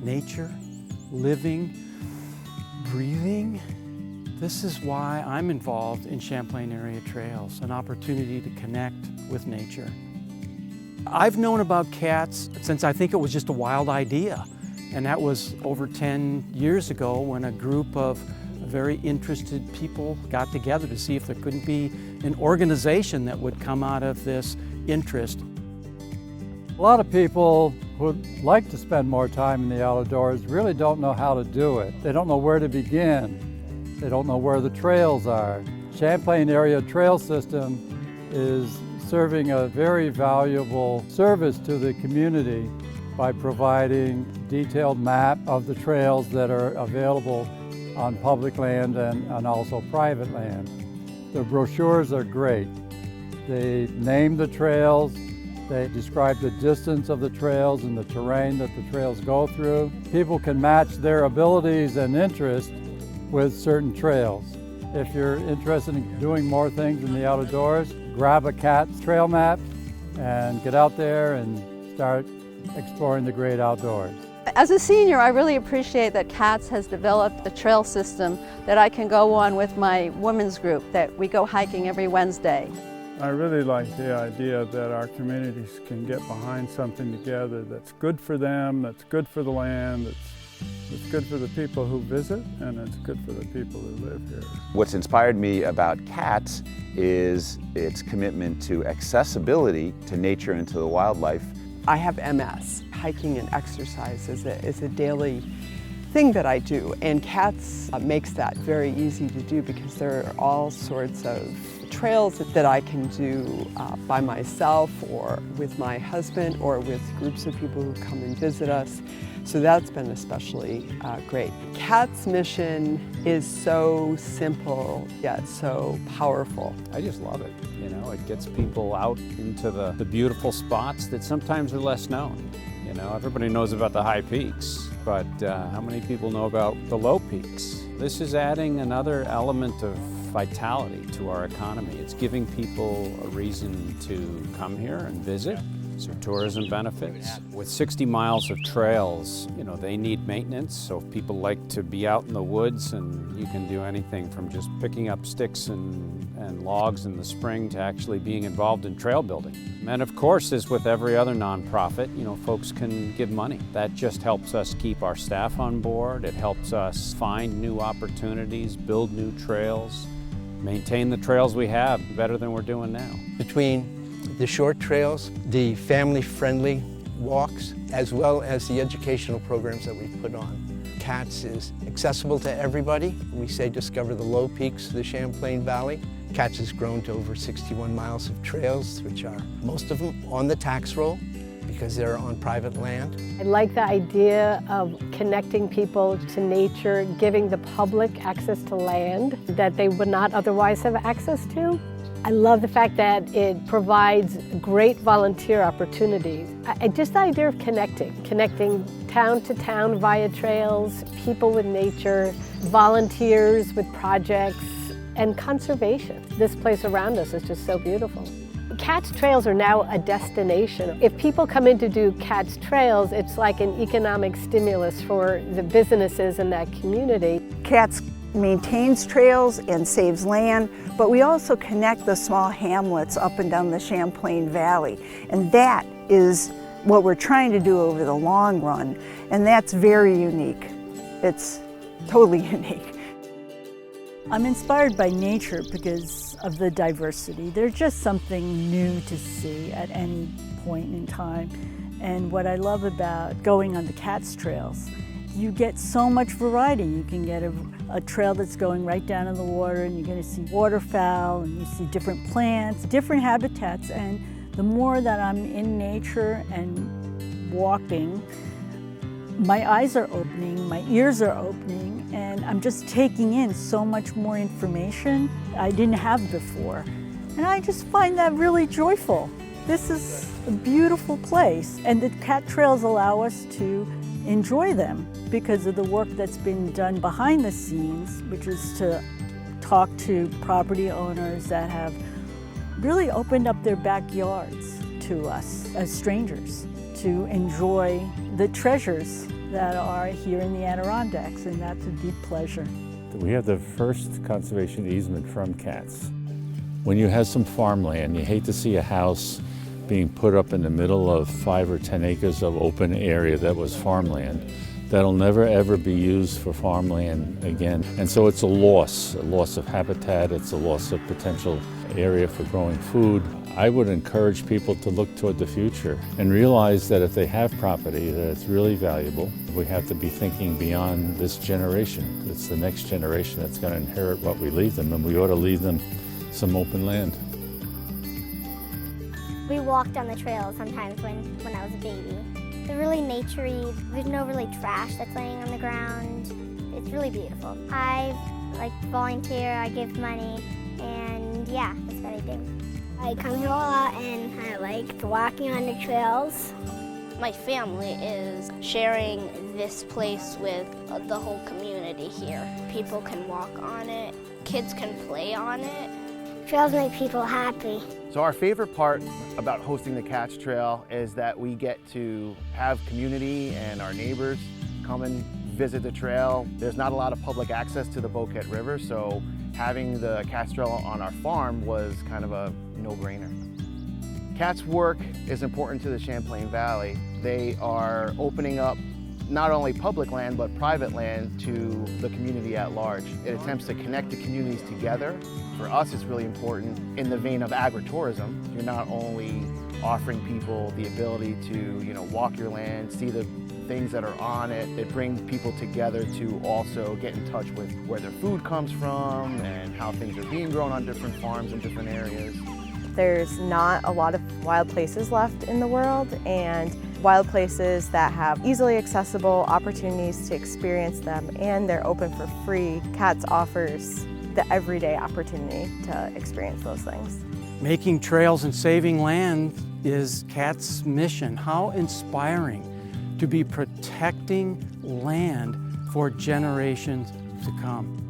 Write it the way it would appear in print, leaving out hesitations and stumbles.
nature, living, breathing. This is why I'm involved in Champlain Area Trails, an opportunity to connect with nature. I've known about cats since I think it was just a wild idea. And that was over 10 years ago when a group of very interested people got together to see if there couldn't be an organization that would come out of this interest. A lot of people who'd like to spend more time in the outdoors really don't know how to do it. They don't know where to begin. They don't know where the trails are. Champlain Area Trail System is serving a very valuable service to the community by providing a detailed map of the trails that are available on public land and also private land. The brochures are great. They name the trails, they describe the distance of the trails and the terrain that the trails go through. People can match their abilities and interests with certain trails. If you're interested in doing more things in the outdoors, grab a cat trail map and get out there and start exploring the great outdoors. As a senior, I really appreciate that CATS has developed a trail system that I can go on with my women's group, that we go hiking every Wednesday. I really like the idea that our communities can get behind something together that's good for them, that's good for the land, it's good for the people who visit, and it's good for the people who live here. What's inspired me about CATS is its commitment to accessibility to nature and to the wildlife. I have MS. Hiking and exercise is a daily thing that I do, and CATS makes that very easy to do because there are all sorts of trails that I can do by myself or with my husband or with groups of people who come and visit us. So that's been especially great. CATS' mission is so simple yet so powerful. I just love it. You know, it gets people out into the beautiful spots that sometimes are less known. You know, everybody knows about the high peaks, but how many people know about the low peaks? This is adding another element of vitality to our economy. It's giving people a reason to come here and visit. So tourism benefits. With 60 miles of trails, you know, they need maintenance. So if people like to be out in the woods, and you can do anything from just picking up sticks and logs in the spring to actually being involved in trail building. And of course, as with every other nonprofit, you know, folks can give money. That just helps us keep our staff on board. It helps us find new opportunities, build new trails, maintain the trails we have better than we're doing now. Between the short trails, the family-friendly walks, as well as the educational programs that we've put on. CATS is accessible to everybody. We say discover the low peaks of the Champlain Valley. CATS has grown to over 61 miles of trails, which are most of them on the tax roll because they're on private land. I like the idea of connecting people to nature, giving the public access to land that they would not otherwise have access to. I love the fact that it provides great volunteer opportunities. Just the idea of connecting town to town via trails, people with nature, volunteers with projects, and conservation. This place around us is just so beautiful. CATS trails are now a destination. If people come in to do CATS trails, it's like an economic stimulus for the businesses in that community. CATS maintains trails and saves land, but we also connect the small hamlets up and down the Champlain Valley. And that is what we're trying to do over the long run. And that's very unique. It's totally unique. I'm inspired by nature because of the diversity. There's just something new to see at any point in time. And what I love about going on the CATS trails, you get so much variety. You can get a trail that's going right down in the water, and you're going to see waterfowl, and you see different plants, different habitats. And the more that I'm in nature and walking, my eyes are opening, my ears are opening, and I'm just taking in so much more information I didn't have before. And I just find that really joyful. This is a beautiful place, and the cat trails allow us to enjoy them because of the work that's been done behind the scenes, which is to talk to property owners that have really opened up their backyards to us as strangers to enjoy the treasures that are here in the Adirondacks, and that's a deep pleasure. We have the first conservation easement from cats. When you have some farmland, you hate to see a house being put up in the middle of 5 or 10 acres of open area that was farmland. That'll never ever be used for farmland again. And so it's a loss of habitat, it's a loss of potential area for growing food. I would encourage people to look toward the future and realize that if they have property, that it's really valuable. We have to be thinking beyond this generation. It's the next generation that's going to inherit what we leave them, and we ought to leave them some open land. We walked on the trails sometimes when I was a baby. They're really naturey. There's no really trash that's laying on the ground. It's really beautiful. I volunteer, I give money, and yeah, that's what I do. I come here a lot and I like walking on the trails. My family is sharing this place with the whole community here. People can walk on it, kids can play on it. Trails make people happy. So our favorite part about hosting the Cats Trail is that we get to have community and our neighbors come and visit the trail. There's not a lot of public access to the Boquete River, so having the Cats Trail on our farm was kind of a no-brainer. Cats' work is important to the Champlain Valley. They are opening up not only public land but private land to the community at large. It attempts to connect the communities together. For us, it's really important in the vein of agritourism. You're not only offering people the ability to, walk your land, see the things that are on it. It brings people together to also get in touch with where their food comes from and how things are being grown on different farms in different areas. There's not a lot of wild places left in the world, and wild places that have easily accessible opportunities to experience them, and they're open for free. Cats offers the everyday opportunity to experience those things. Making trails and saving land is Cats' mission. How inspiring to be protecting land for generations to come.